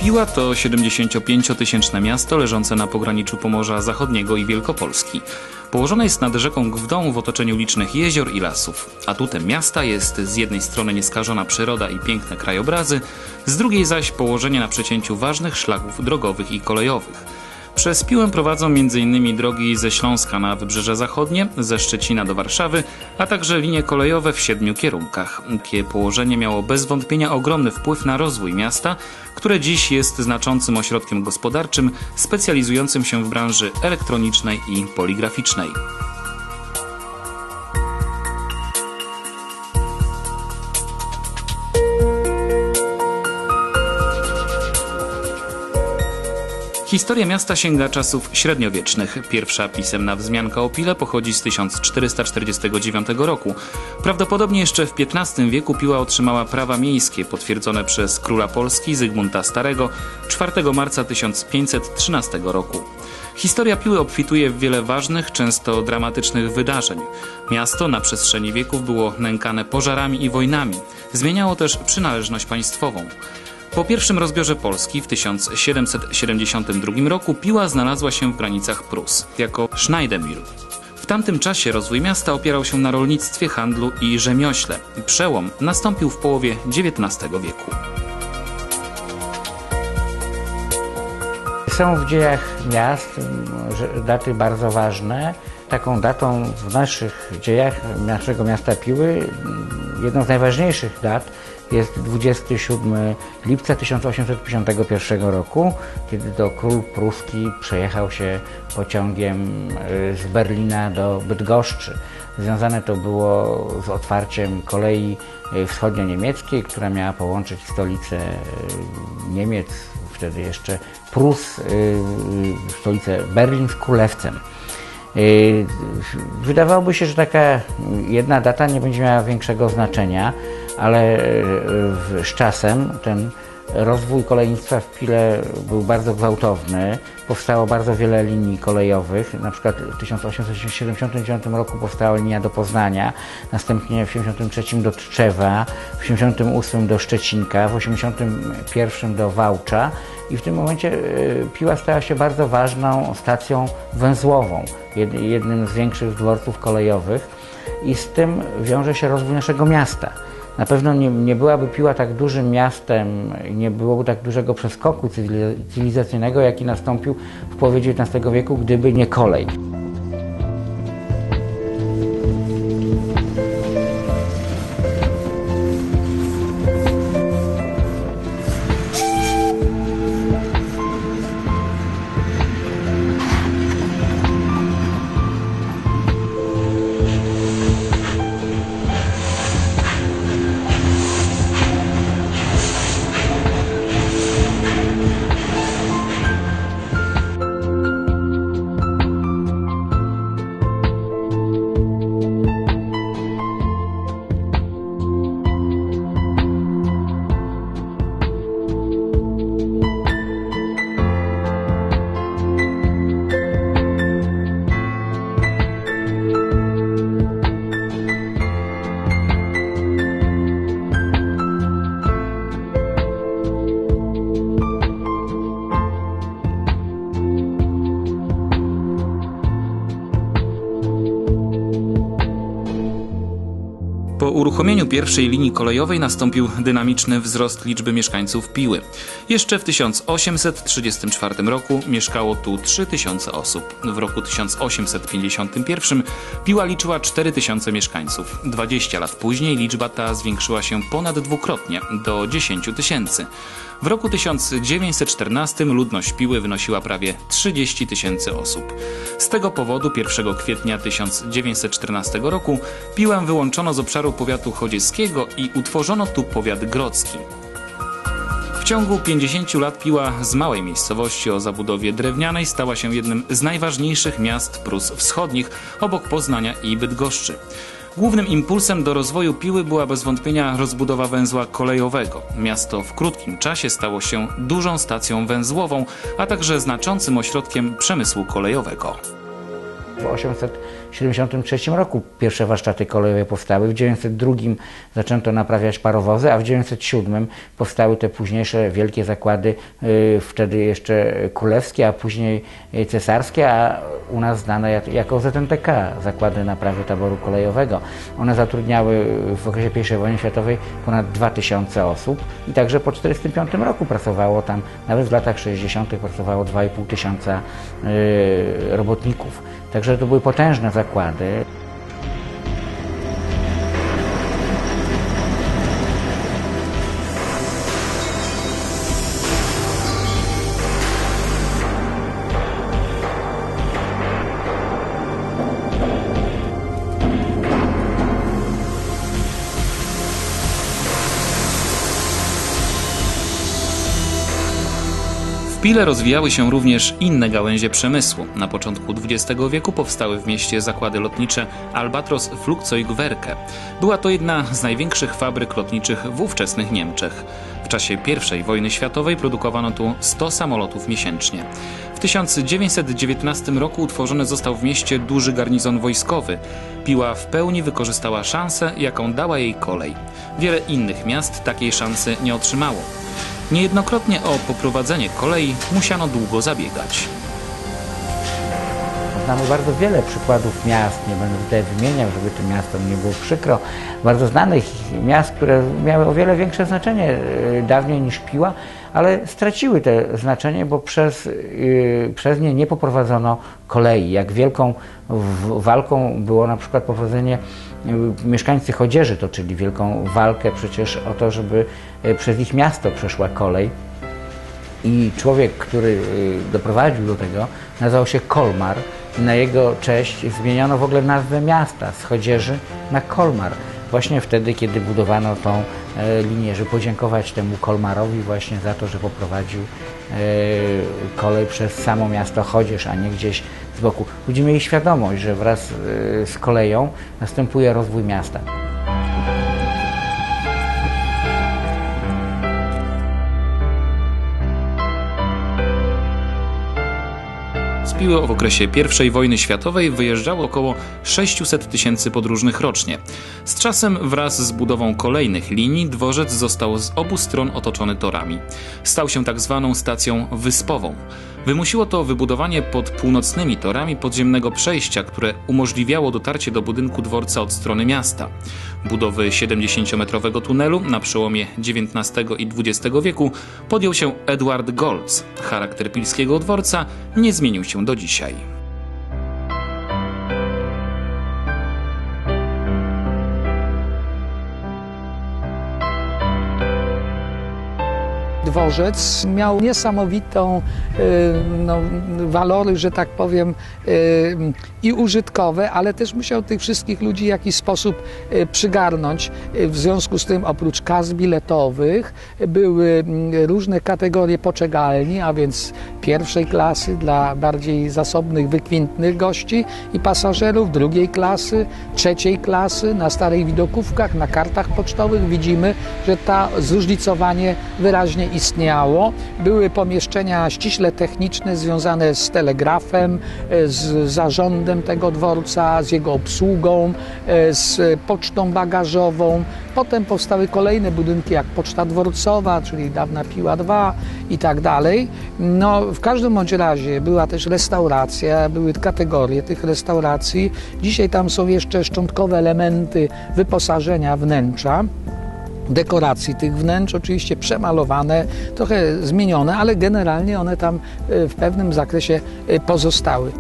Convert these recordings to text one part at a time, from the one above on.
Piła to 75-tysięczne miasto leżące na pograniczu Pomorza Zachodniego i Wielkopolski. Położone jest nad rzeką Gwdą w otoczeniu licznych jezior i lasów. Atutem miasta jest z jednej strony nieskażona przyroda i piękne krajobrazy, z drugiej zaś położenie na przecięciu ważnych szlaków drogowych i kolejowych. Przez Piłę prowadzą m.in. drogi ze Śląska na Wybrzeże Zachodnie, ze Szczecina do Warszawy, a także linie kolejowe w 7 kierunkach. Takie położenie miało bez wątpienia ogromny wpływ na rozwój miasta, które dziś jest znaczącym ośrodkiem gospodarczym specjalizującym się w branży elektronicznej i poligraficznej. Historia miasta sięga czasów średniowiecznych. Pierwsza pisemna wzmianka o Pile pochodzi z 1449 roku. Prawdopodobnie jeszcze w XV wieku Piła otrzymała prawa miejskie potwierdzone przez króla Polski Zygmunta Starego 4 marca 1513 roku. Historia Piły obfituje w wiele ważnych, często dramatycznych wydarzeń. Miasto na przestrzeni wieków było nękane pożarami i wojnami. Zmieniało też przynależność państwową. Po pierwszym rozbiorze Polski w 1772 roku Piła znalazła się w granicach Prus jako Schneidemühl. W tamtym czasie rozwój miasta opierał się na rolnictwie, handlu i rzemiośle. Przełom nastąpił w połowie XIX wieku. Są w dziejach miast daty bardzo ważne. Taką datą w naszych dziejach naszego miasta Piły, jedną z najważniejszych dat, jest 27 lipca 1851 roku, kiedy to król pruski przejechał się pociągiem z Berlina do Bydgoszczy. Związane to było z otwarciem kolei wschodnio-niemieckiej, która miała połączyć stolicę Niemiec, wtedy jeszcze Prus, stolicę Berlin z Królewcem. Wydawałoby się, że taka jedna data nie będzie miała większego znaczenia, ale z czasem ten rozwój kolejnictwa w Pile był bardzo gwałtowny. Powstało bardzo wiele linii kolejowych. Na przykład w 1879 roku powstała linia do Poznania, następnie w 1973 do Tczewa, w 1988 do Szczecinka, w 1981 do Wałcza i w tym momencie Piła stała się bardzo ważną stacją węzłową, jednym z większych dworców kolejowych i z tym wiąże się rozwój naszego miasta. Na pewno nie byłaby Piła tak dużym miastem, nie byłoby tak dużego przeskoku cywilizacyjnego, jaki nastąpił w połowie XIX wieku, gdyby nie kolej. Po uruchomieniu pierwszej linii kolejowej nastąpił dynamiczny wzrost liczby mieszkańców Piły. Jeszcze w 1834 roku mieszkało tu 3000 osób. W roku 1851 Piła liczyła 4000 mieszkańców. 20 lat później liczba ta zwiększyła się ponad dwukrotnie, do 10 000. W roku 1914 ludność Piły wynosiła prawie 30 000 osób. Z tego powodu 1 kwietnia 1914 roku Piłę wyłączono z obszaru powiatu chodzieckiego i utworzono tu powiat grodzki. W ciągu 50 lat Piła z małej miejscowości o zabudowie drewnianej stała się jednym z najważniejszych miast Prus Wschodnich obok Poznania i Bydgoszczy. Głównym impulsem do rozwoju Piły była bez wątpienia rozbudowa węzła kolejowego. Miasto w krótkim czasie stało się dużą stacją węzłową, a także znaczącym ośrodkiem przemysłu kolejowego. W 1973 roku pierwsze warsztaty kolejowe powstały, w 1902 zaczęto naprawiać parowozy, a w 1907 powstały te późniejsze wielkie zakłady, wtedy jeszcze królewskie, a później cesarskie, a u nas znane jako ZNTK, Zakłady Naprawy Taboru Kolejowego. One zatrudniały w okresie I wojny światowej ponad 2000 osób i także po 1945 roku pracowało tam, nawet w latach 60. pracowało 2500 robotników. Także to były potężne zakłady. W Pile rozwijały się również inne gałęzie przemysłu. Na początku XX wieku powstały w mieście zakłady lotnicze Albatros Flugzeugwerke. Była to jedna z największych fabryk lotniczych w ówczesnych Niemczech. W czasie I wojny światowej produkowano tu 100 samolotów miesięcznie. W 1919 roku utworzony został w mieście duży garnizon wojskowy. Piła w pełni wykorzystała szansę, jaką dała jej kolej. Wiele innych miast takiej szansy nie otrzymało. Niejednokrotnie o poprowadzenie kolei musiano długo zabiegać. Znamy bardzo wiele przykładów miast, nie będę tutaj wymieniał, żeby tym miastom nie było przykro, bardzo znanych miast, które miały o wiele większe znaczenie dawniej niż Piła, ale straciły to znaczenie, bo przez nie nie poprowadzono kolei. Jak wielką walką było na przykład poprowadzenie, mieszkańcy Chodzieży toczyli wielką walkę przecież o to, żeby przez ich miasto przeszła kolej. I człowiek, który doprowadził do tego, nazywał się Kolmar. I na jego cześć zmieniono w ogóle nazwę miasta z Chodzieży na Kolmar. Właśnie wtedy, kiedy budowano tą linię, żeby podziękować temu Kolmarowi właśnie za to, że poprowadził kolej przez samo miasto Chodzież, a nie gdzieś z boku. Ludzie mieli świadomość, że wraz z koleją następuje rozwój miasta. Z Piły w okresie I wojny światowej wyjeżdżało około 600 000 podróżnych rocznie. Z czasem wraz z budową kolejnych linii dworzec został z obu stron otoczony torami. Stał się tak zwaną stacją wyspową. Wymusiło to wybudowanie pod północnymi torami podziemnego przejścia, które umożliwiało dotarcie do budynku dworca od strony miasta. Budowy 70-metrowego tunelu na przełomie XIX i XX wieku podjął się Edward Goltz. Charakter pilskiego dworca nie zmienił się do dzisiaj. Dworzec miał niesamowitą walory, że tak powiem, i użytkowe, ale też musiał tych wszystkich ludzi w jakiś sposób przygarnąć. W związku z tym oprócz kas biletowych były różne kategorie poczegalni, a więc pierwszej klasy dla bardziej zasobnych, wykwintnych gości i pasażerów, drugiej klasy, trzeciej klasy. Na starych widokówkach, na kartach pocztowych widzimy, że to zróżnicowanie wyraźnie istniało. Były pomieszczenia ściśle techniczne związane z telegrafem, z zarządem tego dworca, z jego obsługą, z pocztą bagażową. Potem powstały kolejne budynki jak Poczta Dworcowa, czyli dawna Piła 2 i tak dalej. No, w każdym bądź razie była też restauracja, były kategorie tych restauracji. Dzisiaj tam są jeszcze szczątkowe elementy wyposażenia wnętrza. Dekoracji tych wnętrz, oczywiście przemalowane, trochę zmienione, ale generalnie one tam w pewnym zakresie pozostały.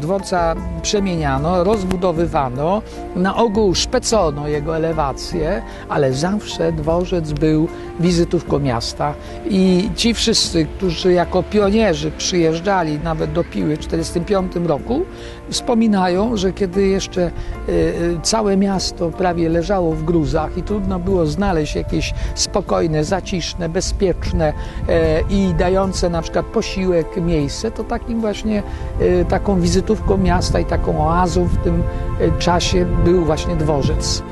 dworca przemieniano, rozbudowywano, na ogół szpecono jego elewację, ale zawsze dworzec był wizytówką miasta i ci wszyscy, którzy jako pionierzy przyjeżdżali nawet do Piły w 1945 roku, wspominają, że kiedy jeszcze całe miasto prawie leżało w gruzach i trudno było znaleźć jakieś spokojne, zaciszne, bezpieczne i dające na przykład posiłek miejsce, to takim właśnie taką wizytówką miasta i taką oazą w tym czasie był właśnie dworzec.